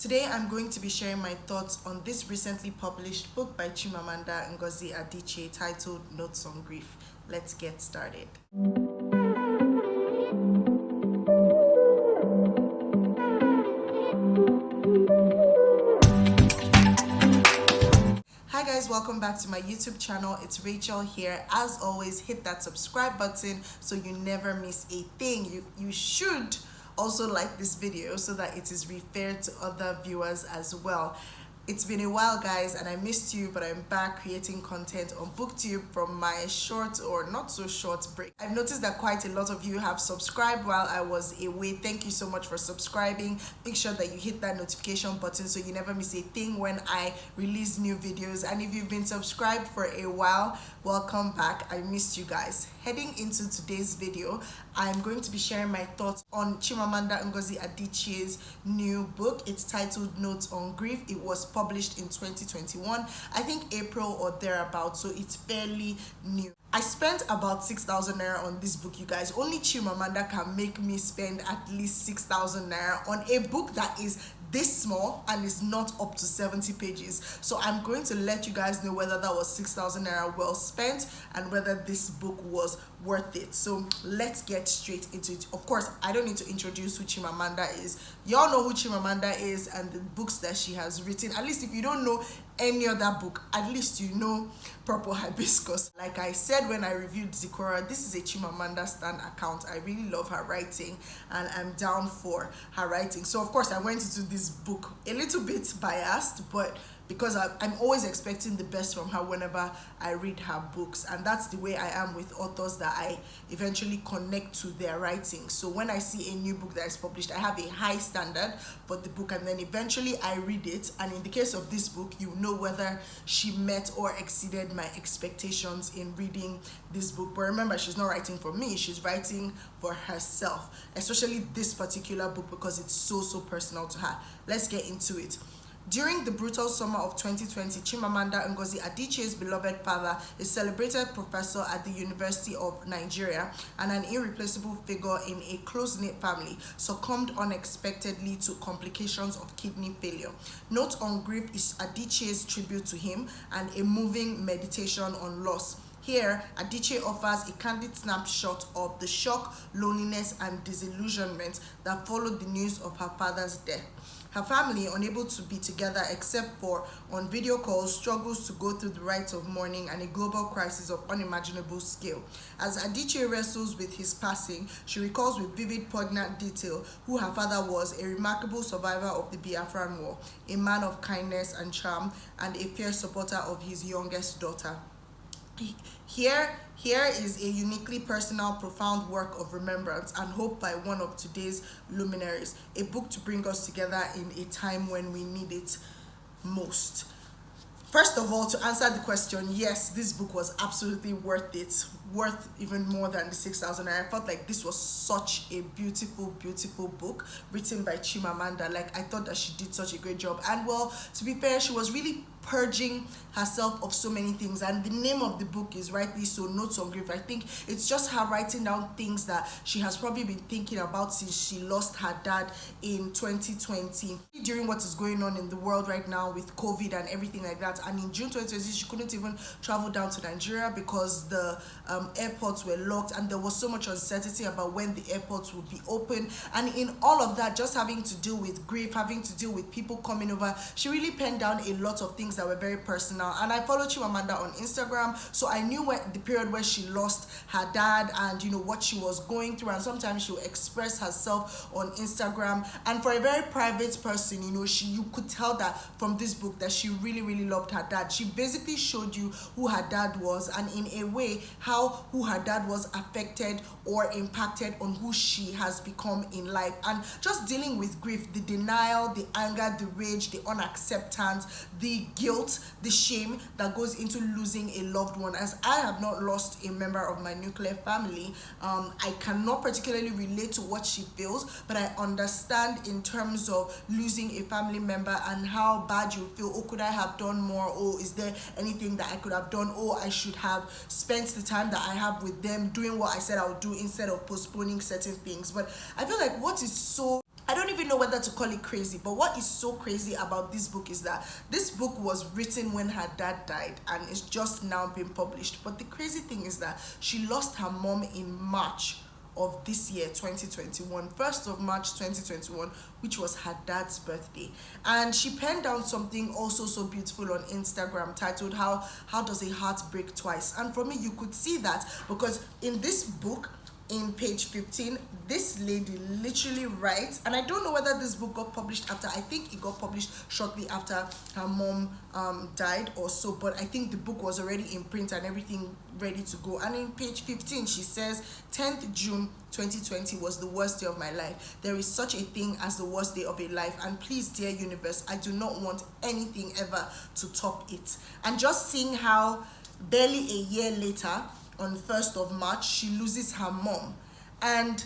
Today I'm going to be sharing my thoughts on this recently published book by Chimamanda Ngozi Adichie titled Notes on Grief. Let's get started. Hi guys, welcome back to my YouTube channel. It's Rachel here. As always, hit that subscribe button so you never miss a thing. You should also like this video so that it is referred to other viewers as well. It's been a while guys and I missed you, but I'm back creating content on BookTube from my short or not so short break. I've noticed that quite a lot of you have subscribed while I was away. Thank you so much for subscribing. Make sure that you hit that notification button so you never miss a thing when I release new videos. And if you've been subscribed for a while, welcome back. I missed you guys. Heading into today's video, I'm going to be sharing my thoughts on Chimamanda Ngozi Adichie's new book. It's titled Notes on Grief. It was published in 2021, I think April or thereabouts, so it's fairly new. I spent about 6,000 naira on this book, you guys. Only Chimamanda can make me spend at least 6,000 naira on a book that is this small and is not up to 70 pages. So I'm going to let you guys know whether that was 6,000 naira well spent and whether this book was worth it. So let's get straight into it. Of course, I don't need to introduce who Chimamanda is. Y'all know who Chimamanda is and the books that she has written. At least if you don't know any other book, at least you know Purple Hibiscus. Like I said when I reviewed Zikora, this is a Chimamanda stan account. I really love her writing and I'm down for her writing. So of course I went into this book a little bit biased, but because I'm always expecting the best from her whenever I read her books, and that's the way I am with authors that I eventually connect to their writing. So when I see a new book that is published, I have a high standard for the book, and then eventually I read it, and in the case of this book, you know whether she met or exceeded my expectations in reading this book. But remember, she's not writing for me, she's writing for herself, especially this particular book because it's so personal to her. Let's get into it. During the brutal summer of 2020, Chimamanda Ngozi Adichie's beloved father, a celebrated professor at the University of Nigeria and an irreplaceable figure in a close-knit family, succumbed unexpectedly to complications of kidney failure. Note on Grief is Adichie's tribute to him and a moving meditation on loss. Here, Adichie offers a candid snapshot of the shock, loneliness, and disillusionment that followed the news of her father's death. Her family, unable to be together except for on video calls, struggles to go through the rites of mourning and a global crisis of unimaginable scale. As Adichie wrestles with his passing, she recalls with vivid, poignant detail who her father was, a remarkable survivor of the Biafran War, a man of kindness and charm, and a fierce supporter of his youngest daughter. Here is a uniquely personal, profound work of remembrance and hope by one of today's luminaries, a book to bring us together in a time when we need it most. First of all, to answer the question, yes, this book was absolutely worth it, worth even more than the 6,000. I felt like this was such a beautiful book written by Chimamanda. Like, I thought that she did such a great job. And well, to be fair, she was really purging herself of so many things, and the name of the book is rightly so, Notes on Grief. I think it's just her writing down things that she has probably been thinking about since she lost her dad in 2020, during what is going on in the world right now with COVID and everything like that. And in June 2020, she couldn't even travel down to Nigeria because the airports were locked and there was so much uncertainty about when the airports would be open. And in all of that, just having to deal with grief, having to deal with people coming over, she really penned down a lot of things that were very personal. And I followed Chimamanda on Instagram, so I knew the period where she lost her dad and what she was going through. And sometimes she'll express herself on Instagram, and for a very private person, you could tell that from this book that she really loved her dad. She basically showed you who her dad was, and in a way how who her dad was affected or impacted on who she has become in life, and just dealing with grief, the denial, the anger, the rage, the unacceptance, the guilt, the shame that goes into losing a loved one. As I have not lost a member of my nuclear family, I cannot particularly relate to what she feels, but I understand in terms of losing a family member and how bad you feel. Oh, could I have done more? Oh, is there anything that I could have done? Oh, I should have spent the time that I have with them doing what I said I would do instead of postponing certain things. But I feel like what is so, I don't even know know whether to call it crazy, but what is so crazy about this book is that this book was written when her dad died and it's just now been published. But the crazy thing is that she lost her mom in March of this year, 2021, 1st of March 2021, which was her dad's birthday. And she penned down something also so beautiful on Instagram titled how does a heart break twice? And for me, you could see that because in this book, in page 15, this lady literally writes, and I don't know whether this book got published after, I think it got published shortly after her mom died or so, but I think the book was already in print and everything ready to go. And in page 15, she says, 10th June 2020 was the worst day of my life. There is such a thing as the worst day of a life, and please, dear universe, I do not want anything ever to top it. And just seeing how barely a year later, on 1st of March, she loses her mom, and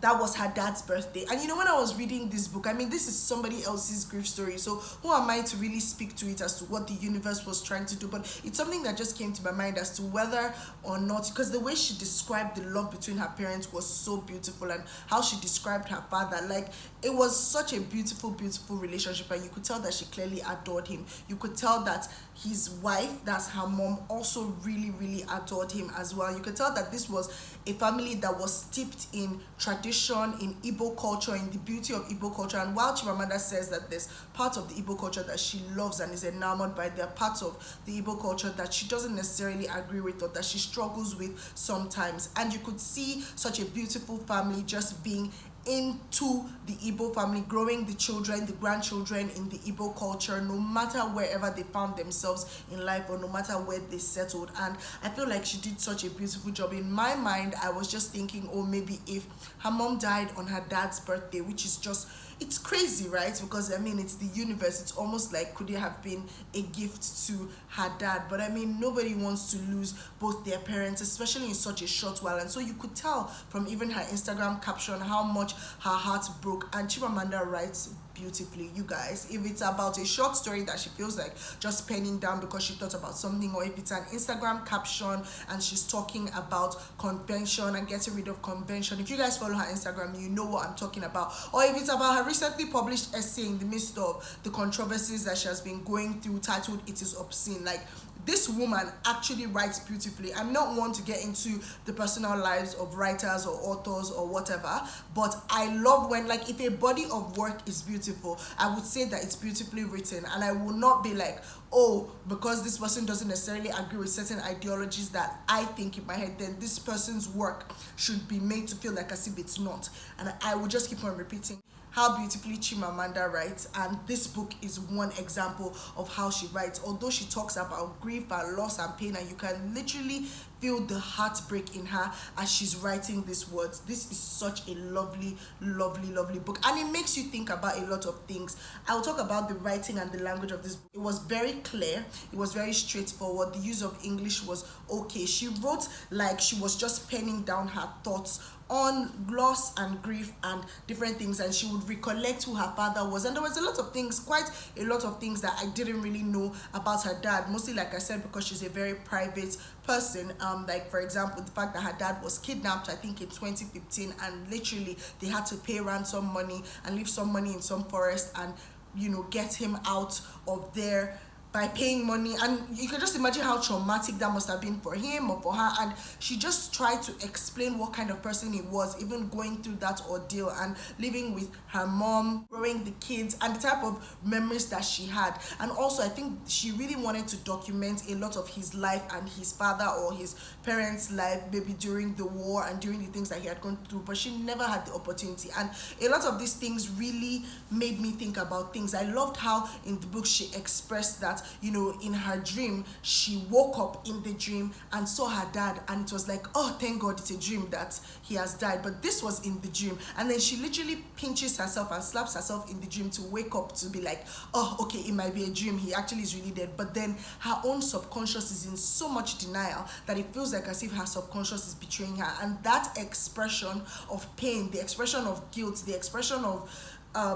that was her dad's birthday. And you know, when I was reading this book, I mean, this is somebody else's grief story, so who am I to really speak to it as to what the universe was trying to do? But it's something that just came to my mind as to whether or not, because the way she described the love between her parents was so beautiful, and how she described her father, like, it was such a beautiful, beautiful relationship. And you could tell that she clearly adored him. You could tell that his wife, that's her mom, also really, really adored him as well. You could tell that this was a family that was steeped in tradition, in Igbo culture, in the beauty of Igbo culture. And while Chimamanda says that there's parts of the Igbo culture that she loves and is enamored by, there are parts of the Igbo culture that she doesn't necessarily agree with or that she struggles with sometimes. And you could see such a beautiful family just being into the Igbo family, growing the children, the grandchildren in the Igbo culture, no matter wherever they found themselves in life or no matter where they settled. And I feel like she did such a beautiful job. In my mind, I was just thinking, oh, maybe if her mom died on her dad's birthday, which is just, it's crazy, right? Because I mean, it's the universe. It's almost like, could it have been a gift to her dad? But I mean, nobody wants to lose both their parents, especially in such a short while. And so you could tell from even her Instagram caption how much her heart broke. And Chimamanda writes beautifully, you guys. If it's about a short story that she feels like just penning down because she thought about something, or if it's an Instagram caption and she's talking about convention and getting rid of convention, if you guys follow her Instagram, you know what I'm talking about. Or if it's about her recently published essay in the midst of the controversies that she has been going through titled It Is Obscene, like, this woman actually writes beautifully. I'm not one to get into the personal lives of writers or authors or whatever, but I love when, like, if a body of work is beautiful, I would say that it's beautifully written. And I will not be like, oh, because this person doesn't necessarily agree with certain ideologies that I think in my head, then this person's work should be made to feel like as if it's not. And I will just keep on repeating how beautifully Chimamanda writes, and this book is one example of how she writes. Although she talks about grief and loss and pain, and you can literally feel the heartbreak in her as she's writing these words. This is such a lovely, lovely, lovely book, and it makes you think about a lot of things. I will talk about the writing and the language of this book. It was very clear, it was very straightforward, the use of English was okay. She wrote like she was just penning down her thoughts on loss and grief and different things, and she would recollect who her father was. And there was a lot of things, quite a lot of things that I didn't really know about her dad, mostly, like I said, because she's a very private person. Like, for example, the fact that her dad was kidnapped, I think in 2015, and literally they had to pay ransom money and leave some money in some forest and, you know, get him out of there by paying money. And you can just imagine how traumatic that must have been for him or for her. And she just tried to explain what kind of person he was, even going through that ordeal and living with her mom, growing the kids, and the type of memories that she had. And also, I think she really wanted to document a lot of his life and his father or his parents' life, maybe during the war and during the things that he had gone through, but she never had the opportunity. And a lot of these things really made me think about things. I loved how in the book she expressed that, you know, in her dream, she woke up in the dream and saw her dad, and it was like, oh, thank God it's a dream that he has died. But this was in the dream. And then she literally pinches herself and slaps herself in the dream to wake up, to be like, oh, okay, it might be a dream, he actually is really dead. But then her own subconscious is in so much denial that it feels like as if her subconscious is betraying her. And that expression of pain, the expression of guilt, the expression of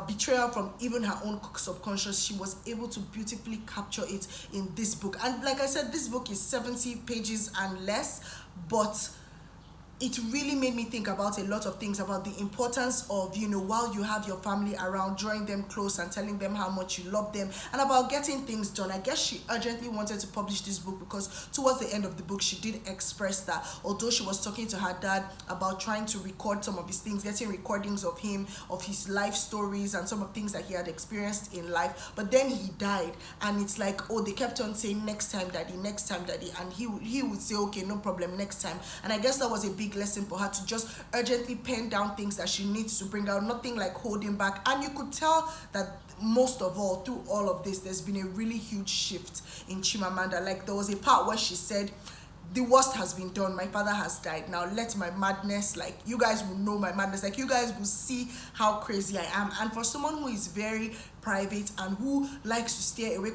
betrayal from even her own subconscious, she was able to beautifully capture it in this book. And like I said, this book is 70 pages and less, but it really made me think about a lot of things, about the importance of, you know, while you have your family around, drawing them close and telling them how much you love them, and about getting things done. I guess she urgently wanted to publish this book because towards the end of the book, she did express that although she was talking to her dad about trying to record some of his things, getting recordings of him, of his life stories and some of things that he had experienced in life, but then he died, and it's like, oh, they kept on saying next time daddy, next time daddy, and he would say okay, no problem, next time. And I guess that was a big lesson for her, to just urgently pen down things that she needs to bring out, nothing like holding back. And you could tell that most of all, through all of this, there's been a really huge shift in Chimamanda. Like, there was a part where she said, the worst has been done, my father has died, now let my madness, like, you guys will know my madness, like, you guys will see how crazy I am. And for someone who is very private and who likes to stay away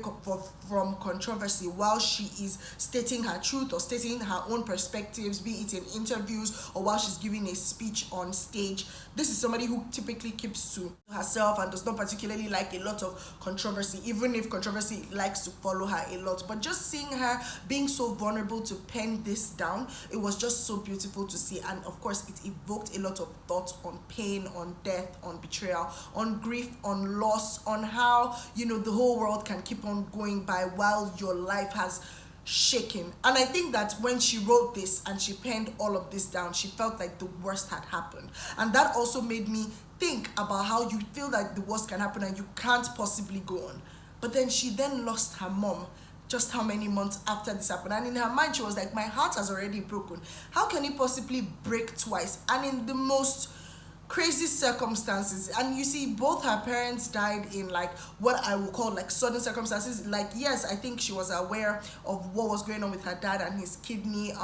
from controversy while she is stating her truth or stating her own perspectives, be it in interviews or while she's giving a speech on stage, this is somebody who typically keeps to herself and does not particularly like a lot of controversy, even if controversy likes to follow her a lot. But just seeing her being so vulnerable to pen this down, it was just so beautiful to see. And of course, it evoked a lot of thoughts on pain, on death, on betrayal, on grief, on loss, on how, you know, the whole world can keep on going by while your life has shaken. And I think that when she wrote this and she penned all of this down, she felt like the worst had happened. And that also made me think about how you feel like the worst can happen and you can't possibly go on. But then she then lost her mom just how many months after this happened, and in her mind she was like, my heart has already broken, how can it possibly break twice, and in the most crazy circumstances. And you see, both her parents died in like what I would call like sudden circumstances. Like, yes, I think she was aware of what was going on with her dad and his kidney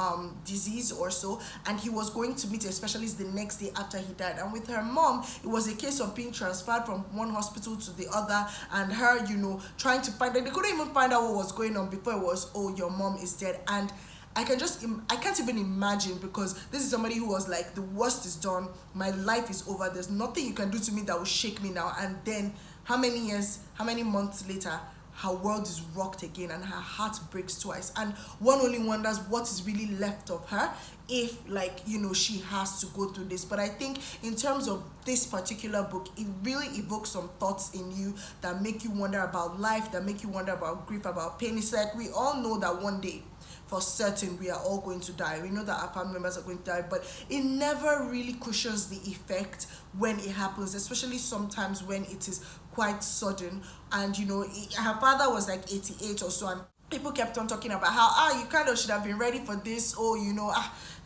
disease or so, and he was going to meet a specialist the next day after he died. And with her mom, it was a case of being transferred from one hospital to the other, and her, you know, trying to find, they couldn't even find out what was going on before it was, oh, your mom is dead. And I can't even imagine, because this is somebody who was like, the worst is done, my life is over, there's nothing you can do to me that will shake me now. And then how many months later, her world is rocked again and her heart breaks twice. And one only wonders what is really left of her if, like, you know, she has to go through this. But I think in terms of this particular book, it really evokes some thoughts in you that make you wonder about life, that make you wonder about grief, about pain. It's like, we all know that one day, for certain, we are all going to die. We know that our family members are going to die, but it never really cushions the effect when it happens, especially sometimes when it is quite sudden. And, you know, her father was like 88 or so, and people kept on talking about how, you kind of should have been ready for this, or, you know,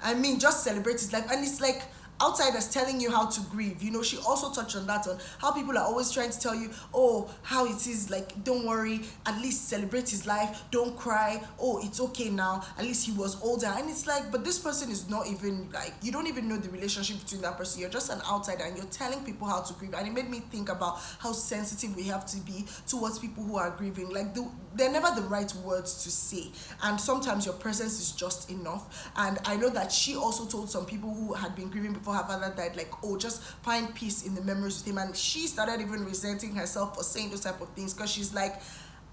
I mean, just celebrate his life. And it's like, outsiders telling you how to grieve. You know, she also touched on that, on how people are always trying to tell you, oh, how it is, like, don't worry, at least celebrate his life, don't cry, oh, it's okay now, at least he was older. And it's like, but this person is not even, like, you don't even know the relationship between that person. You're just an outsider and you're telling people how to grieve. And it made me think about how sensitive we have to be towards people who are grieving. Like, they're never the right words to say, and sometimes your presence is just enough. And I know that she also told some people who had been grieving before her father died, like, oh, just find peace in the memories with him. And she started even resenting herself for saying those type of things, because she's like,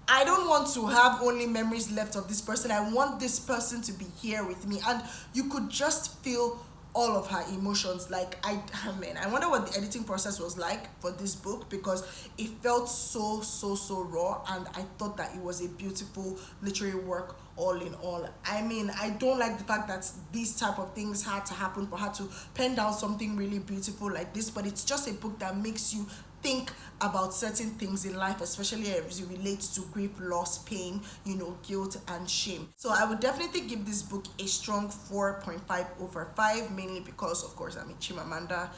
I don't want to have only memories left of this person, I want this person to be here with me. And you could just feel all of her emotions. Like, I wonder what the editing process was like for this book, because it felt so raw, and I thought that it was a beautiful literary work all in all. I mean, I don't like the fact that these type of things had to happen for her to pen down something really beautiful like this, but it's just a book that makes you think about certain things in life, especially as it relates to grief, loss, pain, you know, guilt and shame. So I would definitely give this book a strong 4.5/5, mainly because, of course, I'm a Chimamanda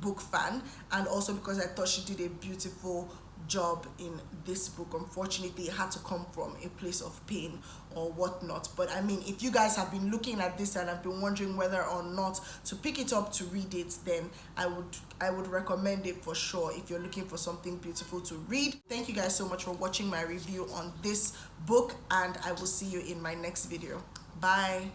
book fan, and also because I thought she did a beautiful job in this book. Unfortunately, it had to come from a place of pain or whatnot. But I mean, if you guys have been looking at this and have been wondering whether or not to pick it up to read it, then I would recommend it for sure if you're looking for something beautiful to read. Thank you guys so much for watching my review on this book, and I will see you in my next video. Bye.